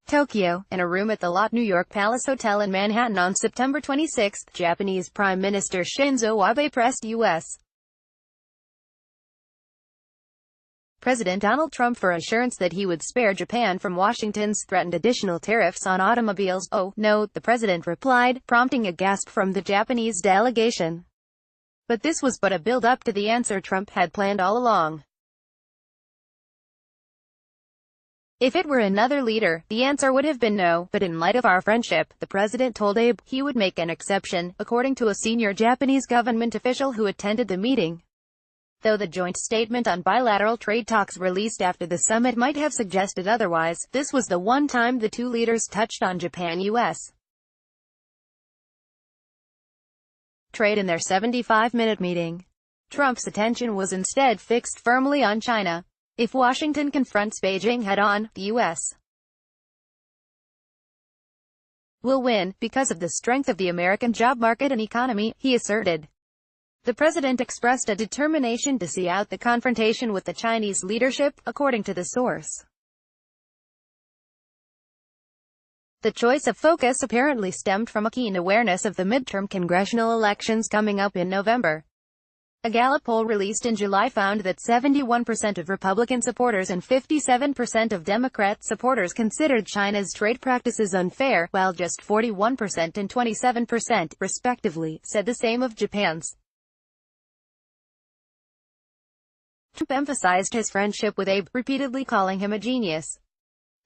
Tokyo, in a room at the Lotte New York Palace Hotel in Manhattan on September 26, Japanese Prime Minister Shinzo Abe pressed U.S. President Donald Trump for assurance that he would spare Japan from Washington's threatened additional tariffs on automobiles. No, the president replied, prompting a gasp from the Japanese delegation. But this was but a build-up to the answer Trump had planned all along. If it were another leader, the answer would have been no, but in light of our friendship, the president told Abe, he would make an exception, according to a senior Japanese government official who attended the meeting. Though the joint statement on bilateral trade talks released after the summit might have suggested otherwise, this was the one time the two leaders touched on Japan-US trade in their 75-minute meeting. Trump's attention was instead fixed firmly on China. If Washington confronts Beijing head-on, the U.S. will win, because of the strength of the American job market and economy, he asserted. The president expressed a determination to see out the confrontation with the Chinese leadership, according to the source. The choice of focus apparently stemmed from a keen awareness of the midterm congressional elections coming up in November. A Gallup poll released in July found that 71% of Republican supporters and 57% of Democrat supporters considered China's trade practices unfair, while just 41% and 27%, respectively, said the same of Japan's. Trump emphasized his friendship with Abe, repeatedly calling him a genius.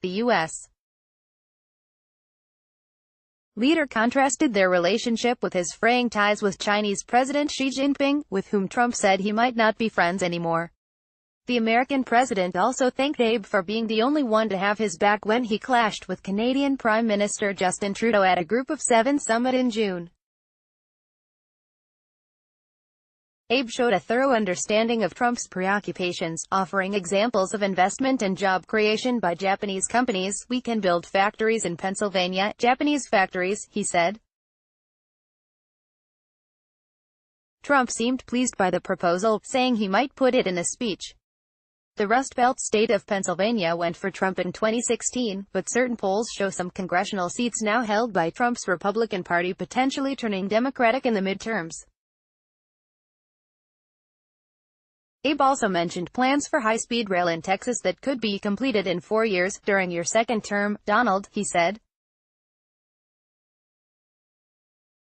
The U.S. leader contrasted their relationship with his fraying ties with Chinese President Xi Jinping, with whom Trump said he might not be friends anymore. The American president also thanked Abe for being the only one to have his back when he clashed with Canadian Prime Minister Justin Trudeau at a Group of Seven summit in June. Abe showed a thorough understanding of Trump's preoccupations, offering examples of investment and job creation by Japanese companies. We can build factories in Pennsylvania, Japanese factories, he said. Trump seemed pleased by the proposal, saying he might put it in a speech. The Rust Belt state of Pennsylvania went for Trump in 2016, but certain polls show some congressional seats now held by Trump's Republican Party potentially turning Democratic in the midterms. Abe also mentioned plans for high-speed rail in Texas that could be completed in 4 years, during your second term, Donald, he said.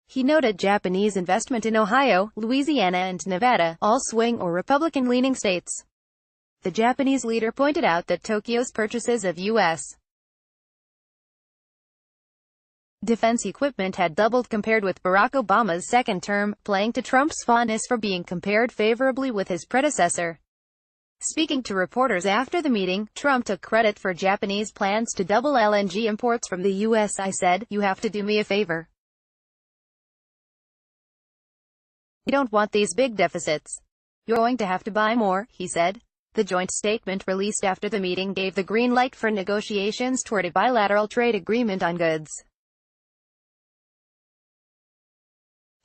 He noted Japanese investment in Ohio, Louisiana and Nevada, all swing or Republican-leaning states. The Japanese leader pointed out that Tokyo's purchases of U.S. defense equipment had doubled compared with Barack Obama's second term, playing to Trump's fondness for being compared favorably with his predecessor. Speaking to reporters after the meeting, Trump took credit for Japanese plans to double LNG imports from the U.S. I said, "You have to do me a favor. We don't want these big deficits. You're going to have to buy more," he said. The joint statement released after the meeting gave the green light for negotiations toward a bilateral trade agreement on goods.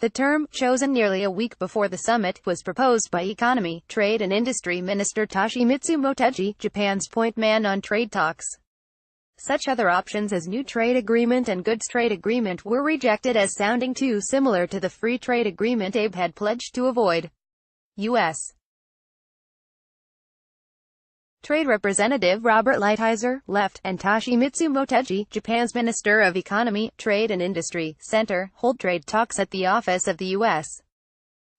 The term, chosen nearly a week before the summit, was proposed by Economy, Trade and Industry Minister Toshimitsu Motegi, Japan's point man on trade talks. Such other options as new trade agreement and goods trade agreement were rejected as sounding too similar to the free trade agreement Abe had pledged to avoid. U.S. Trade Representative Robert Lighthizer, left, and Toshimitsu Motegi, Japan's Minister of Economy, Trade and Industry, Center, hold trade talks at the office of the U.S.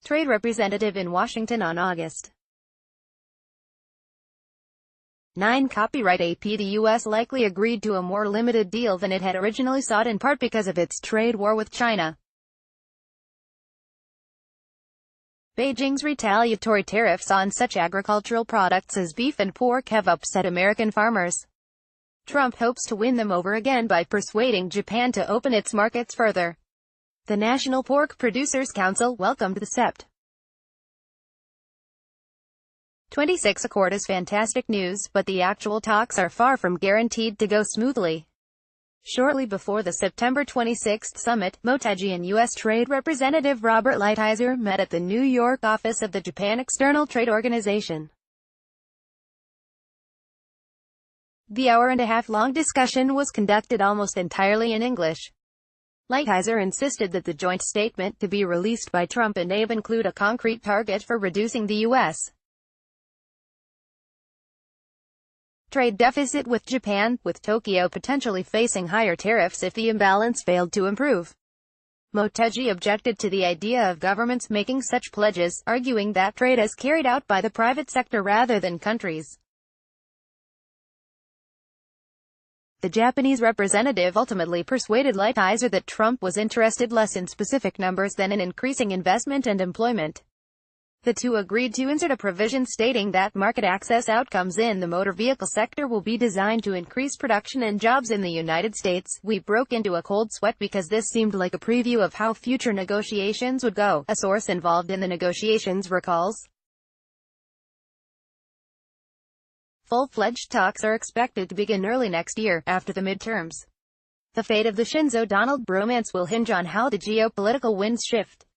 Trade Representative in Washington on August 9. Copyright AP. The U.S. likely agreed to a more limited deal than it had originally sought, in part because of its trade war with China. Beijing's retaliatory tariffs on such agricultural products as beef and pork have upset American farmers. Trump hopes to win them over again by persuading Japan to open its markets further. The National Pork Producers Council welcomed the Sept. 26 accord as fantastic news, but the actual talks are far from guaranteed to go smoothly. Shortly before the September 26 summit, Motegi and U.S. Trade Representative Robert Lighthizer met at the New York office of the Japan External Trade Organization. The hour-and-a-half-long discussion was conducted almost entirely in English. Lighthizer insisted that the joint statement to be released by Trump and Abe include a concrete target for reducing the U.S. trade deficit with Japan, with Tokyo potentially facing higher tariffs if the imbalance failed to improve. Motegi objected to the idea of governments making such pledges, arguing that trade is carried out by the private sector rather than countries. The Japanese representative ultimately persuaded Lighthizer that Trump was interested less in specific numbers than in increasing investment and employment. The two agreed to insert a provision stating that market access outcomes in the motor vehicle sector will be designed to increase production and jobs in the United States. "We broke into a cold sweat because this seemed like a preview of how future negotiations would go," a source involved in the negotiations recalls. Full-fledged talks are expected to begin early next year, after the midterms. The fate of the Shinzo-Donald bromance will hinge on how the geopolitical winds shift.